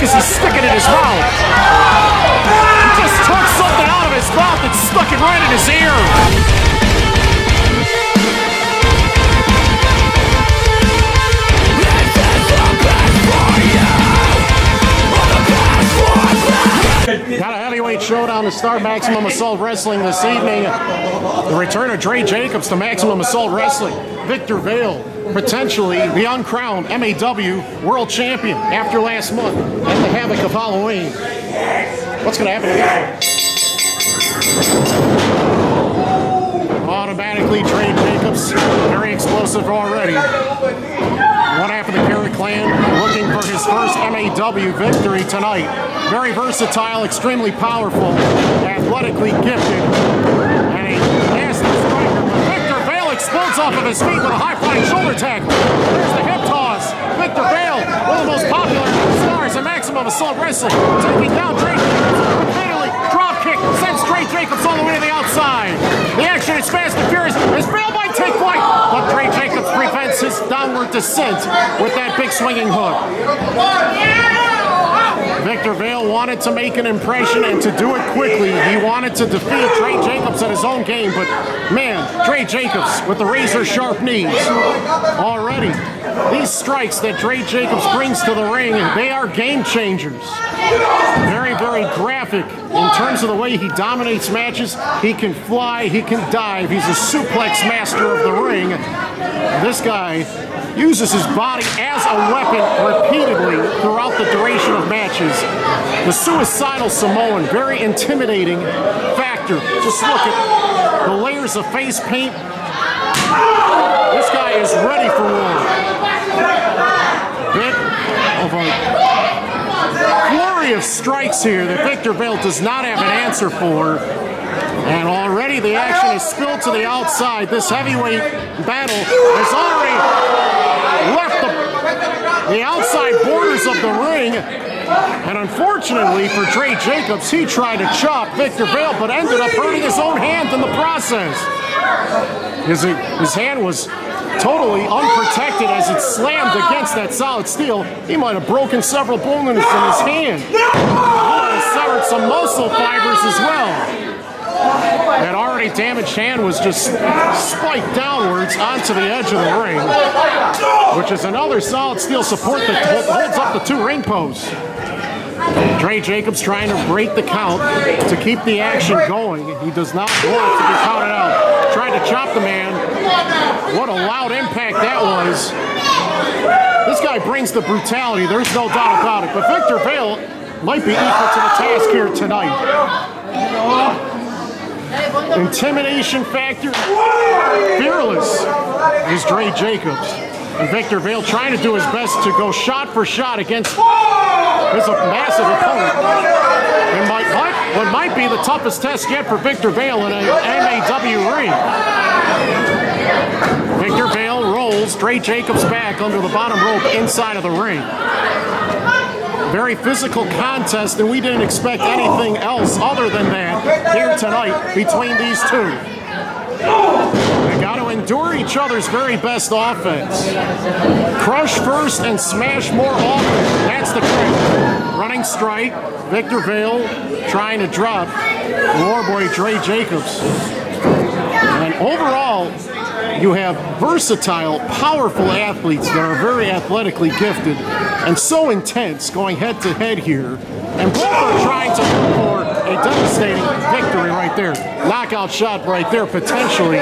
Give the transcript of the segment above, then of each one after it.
heck is he sticking in his mouth? He just took something out of his mouth and stuck it right in his ear. Got a heavyweight showdown to start Maximum Assault Wrestling this evening. The return of Dre Jacobs to Maximum Assault Wrestling. Victor Vale, potentially the uncrowned MAW World Champion after last month and the havoc of Halloween. What's going to happen here? Automatically, Dre Jacobs, very explosive already. One half of the Carrot Clan looking for his first MAW victory tonight. Very versatile, extremely powerful, athletically gifted, and a nasty striker. But Victor Vale explodes off of his feet with a high-flying shoulder tackle. There's the hip toss. Victor Vale, one of the most popular stars in Maximum Assault Wrestling, taking down Dre Jacobs. Repeatedly, drop kick sends Dre Jacobs all the way to the outside. The action is fast and furious as Vale might take flight, but Dre Jacobs prevents his downward descent with that big swinging hook. Victor Vale wanted to make an impression and to do it quickly. He wanted to defeat Dre Jacobs at his own game, but man, Dre Jacobs with the razor-sharp knees. Already, these strikes that Dre Jacobs brings to the ring, they are game changers. Very, very graphic in terms of the way he dominates matches. He can fly, he can dive. He's a suplex master of the ring. This guy uses his body as a weapon repeatedly throughout the duration of matches. The suicidal Samoan, very intimidating factor. Just look at the layers of face paint. This guy is ready for war. Bit of a flurry of strikes here that Victor Vale does not have an answer for. And already the action is spilled to the outside. This heavyweight battle has already left the outside borders of the ring. And unfortunately for Dre Jacobs, he tried to chop Victor Vale, but ended up hurting his own hand in the process. His hand was totally unprotected as it slammed against that solid steel. He might have broken several bones in his hand. He might have severed some muscle fibers as well. That already damaged hand was just spiked downwards onto the edge of the ring, which is another solid steel support that holds up the two ring posts. Dre Jacobs trying to break the count to keep the action going. He does not want to be counted out. Trying to chop the man. What a loud impact that was. This guy brings the brutality, there's no doubt about it. But Victor Vale might be equal to the task here tonight. Intimidation factor, fearless is Dre Jacobs. And Victor Vale trying to do his best to go shot for shot against his massive opponent. What might be the toughest test yet for Victor Vale in an MAW ring. Victor Vale rolls Dre Jacobs back under the bottom rope inside of the ring. Very physical contest, and we didn't expect anything else other than that here tonight between these two. They got to endure each other's very best offense. Crush first and smash more often. That's the trick. Running strike, Victor Vale trying to drop War Boy Dre Jacobs. And overall, you have versatile, powerful athletes that are very athletically gifted and so intense going head-to-head here. And both are trying to look for a devastating victory right there. Knockout shot right there, potentially,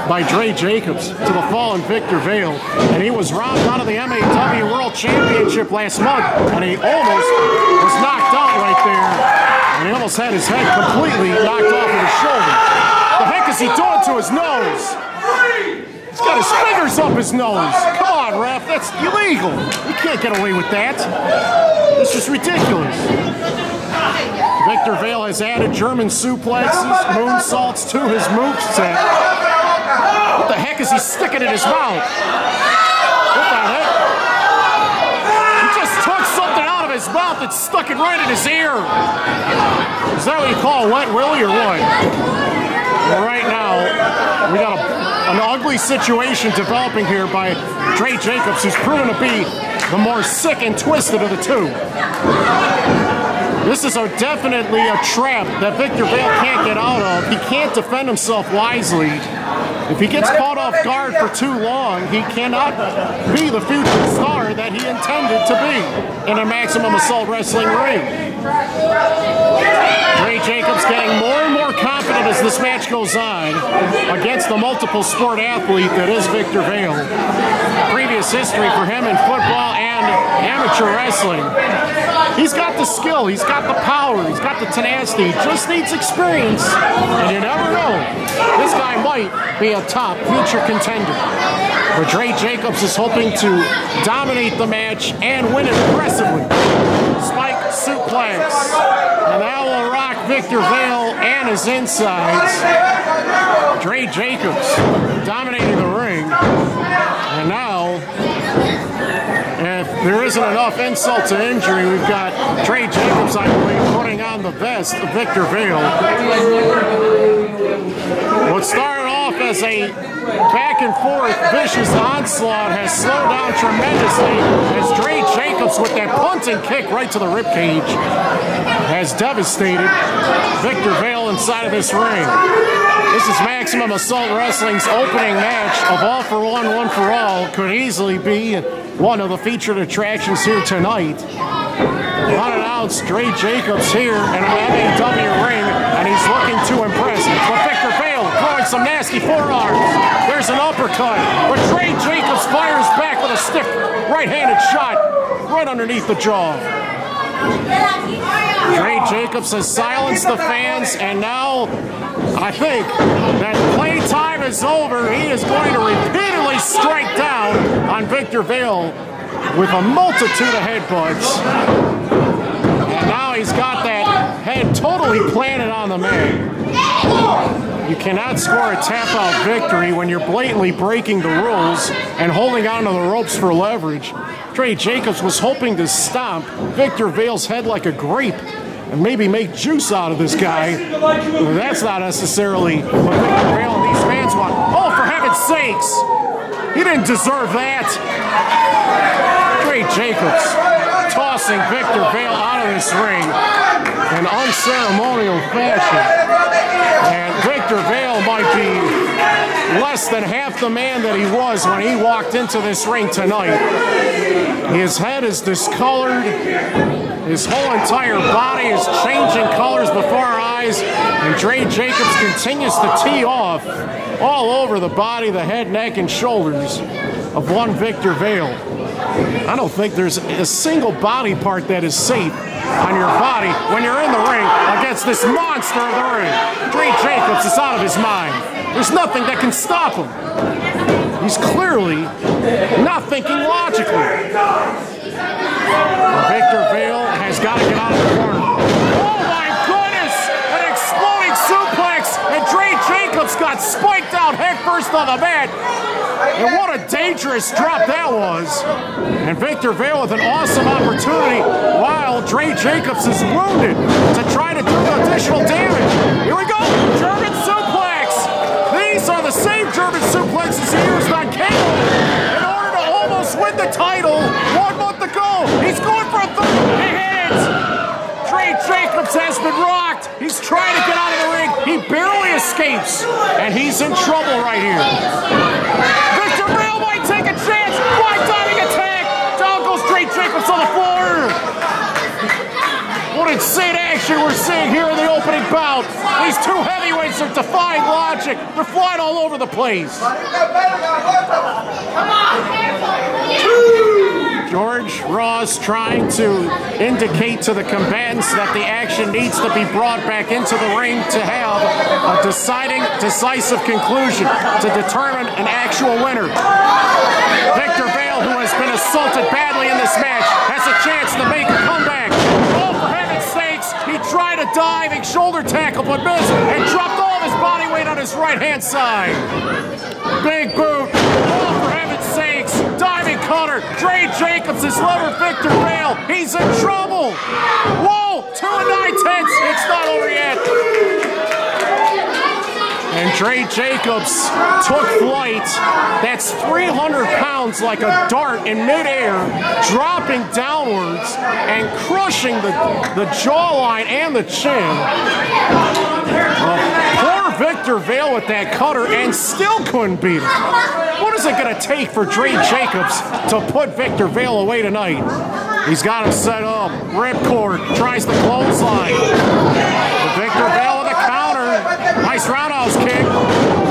by Dre Jacobs to the fallen Victor Vale. And he was robbed out of the MAW World Championship last month, and he almost was knocked out right there. And he almost had his head completely knocked off of his shoulder. The heck is he doing to his nose? He's got his fingers up his nose. Come on, ref, that's illegal. You can't get away with that. This is ridiculous. Victor Vale has added German suplexes, moonsaults to his moveset. What the heck is he sticking in his mouth? What the heck? He just took something out of his mouth and stuck it right in his ear. Is that what you call a wet willy or what? Well, right now, we got an ugly situation developing here by Dre Jacobs, who's proven to be the more sick and twisted of the two. This is definitely a trap that Victor Vale can't get out of. He can't defend himself wisely. If he gets caught off guard for too long, he cannot be the future star that he intended to be in a Maximum Assault Wrestling ring. Dre Jacobs getting more and more confident as this match goes on against the multiple sport athlete that is Victor Vale. Previous history for him in football and amateur wrestling. He's got the skill, he's got the power, he's got the tenacity, he just needs experience, and you never know. This guy might be a top future contender. But Dre Jacobs is hoping to dominate the match and win it aggressively. Spike suplex. And that will rock Victor Vale and his insides. Dre Jacobs dominating the ring. And now, if there isn't enough insult to injury, we've got Dre Jacobs, I believe, putting on the best of Victor Vale. What started off as a back and forth vicious onslaught has slowed down tremendously as Dre Jacobs, with that punting kick right to the ribcage, has devastated Victor Vale inside of this ring. This is Maximum Assault Wrestling's opening match of All for One, One for All. Could easily be one of the featured attractions here tonight. Unannounced, Dre Jacobs here in an MAW ring, and he's looking to impress. But Victor Vale throwing some nasty forearms. There's an uppercut, but Dre Jacobs fires back with a stiff right-handed shot right underneath the jaw. Dre Jacobs has silenced the fans, and now I think that playtime is over. He is going to repeatedly strike down on Victor Vale with a multitude of headbutts. And now he's got that head totally planted on the man. You cannot score a tap-out victory when you're blatantly breaking the rules and holding onto the ropes for leverage. Dre Jacobs was hoping to stomp Victor Vale's head like a grape and maybe make juice out of this guy. That's not necessarily what Victor Vale and these fans want. Oh, for heaven's sakes! He didn't deserve that. Dre Jacobs tossing Victor Vale out of this ring in unceremonial fashion. And Victor Vale might be less than half the man that he was when he walked into this ring tonight. His head is discolored. His whole entire body is changing colors before our eyes. And Dre Jacobs continues to tee off all over the body, the head, neck, and shoulders of one Victor Vale. I don't think there's a single body part that is safe on your body when you're in the ring against this monster of the ring. Dre Jacobs is out of his mind. There's nothing that can stop him. He's clearly not thinking logically. Victor Vale has got to get out of the corner. Oh my goodness! An exploding suplex, and Dre Jacobs got spiked out headfirst on the mat. And what a dangerous drop that was. And Victor Vale with an awesome opportunity while Dre Jacobs is wounded to try to do additional damage. Here we go, German suplex. These are the same German suplexes he used on Cable in order to almost win the title 1 month ago. He's going for a third. He hits. Dre Jacobs has been rocked. He's trying to get out of the ring. He barely escapes, and he's in trouble right here. Victor Vale might take a chance. Wide diving attack. Down goes Dre Jacobs on the floor. What insane action we're seeing here in the opening bout. These two heavyweights are defying logic. They're flying all over the place. George Ross trying to indicate to the combatants that the action needs to be brought back into the ring to have a decisive conclusion to determine an actual winner. Victor Vale, who has been assaulted badly in this match, has a chance to make a comeback. Oh, for heaven's sakes, he tried a diving shoulder tackle but missed and dropped all of his body weight on his right-hand side. Big boot. Oh, for heaven's sakes, diving cutter. Dre Jacobs has levered Victor Vale. He's in trouble. Whoa, 2 9/10. It's not over yet. And Dre Jacobs took flight. That's 300 pounds like a dart in midair, dropping downwards and crushing the jawline and the chin. Poor Victor Vale with that cutter and still couldn't beat him. What is it going to take for Dre Jacobs to put Victor Vale away tonight? He's got him set up. Ripcord tries the clothesline. Victor Vale with a counter. Nice roundhouse kick.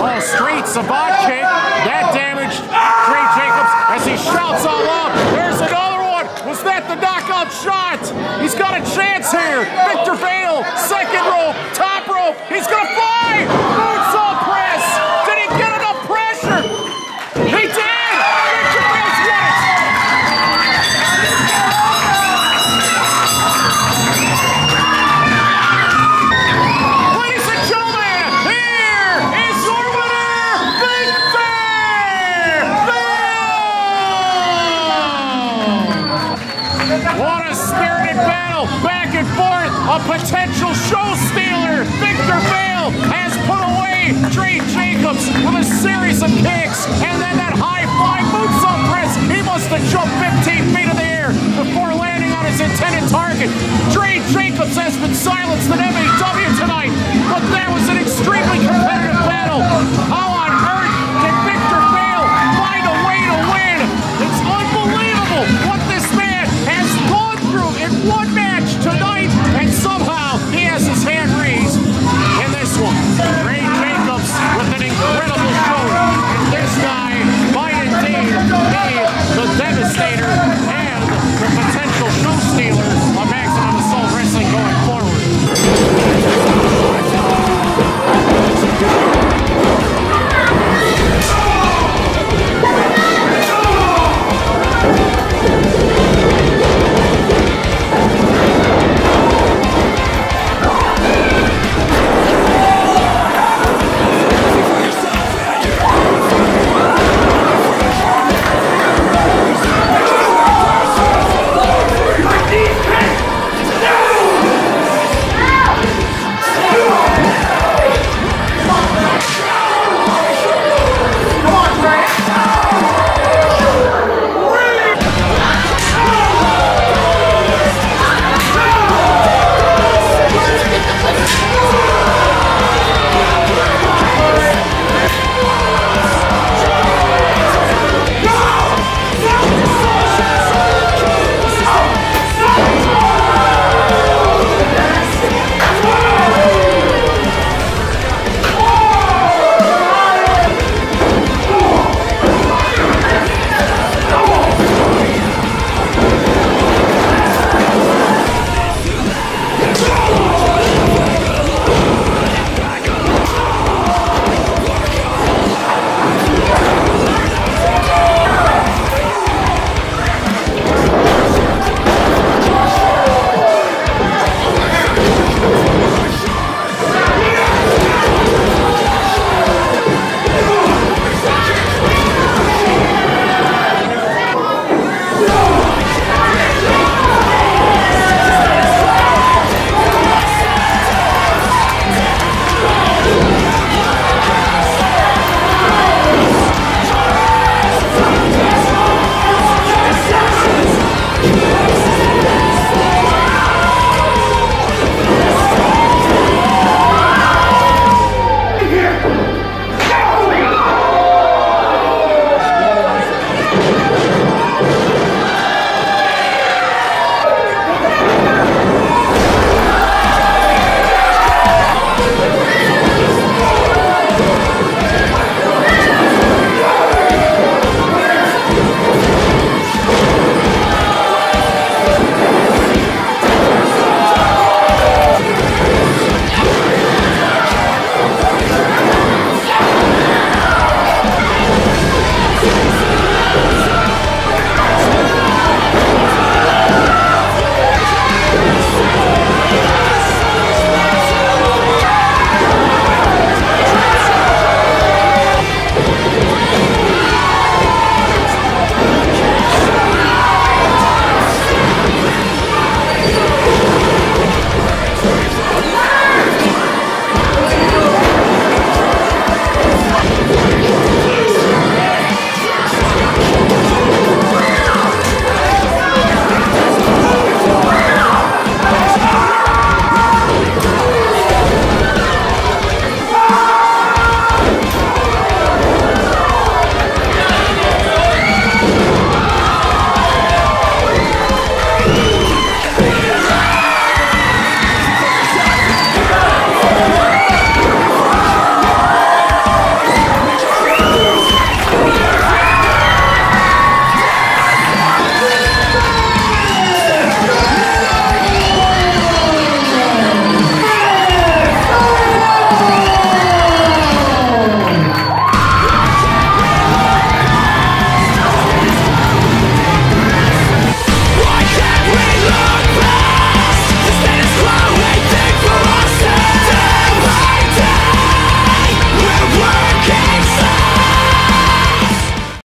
Oh, straight savant kick. That damaged Dre Jacobs as he shouts all up. There's another one. Was that the knockout shot? He's got a chance here. Victor Vale, second rope, top rope. He's going to fly. Moonsault press. Did he get enough pressure? He did. Victor Vale's won it. Ladies and gentlemen, here is your winner, Victor Vale. What a spirited battle, back and forth. A potential show stealer, Victor Vale, has put away Dre Jacobs with a series of kicks, and then that high-flying moonsault press. He must have jumped 15 feet in the air before landing on his intended target. Dre Jacobs has been silenced in MMA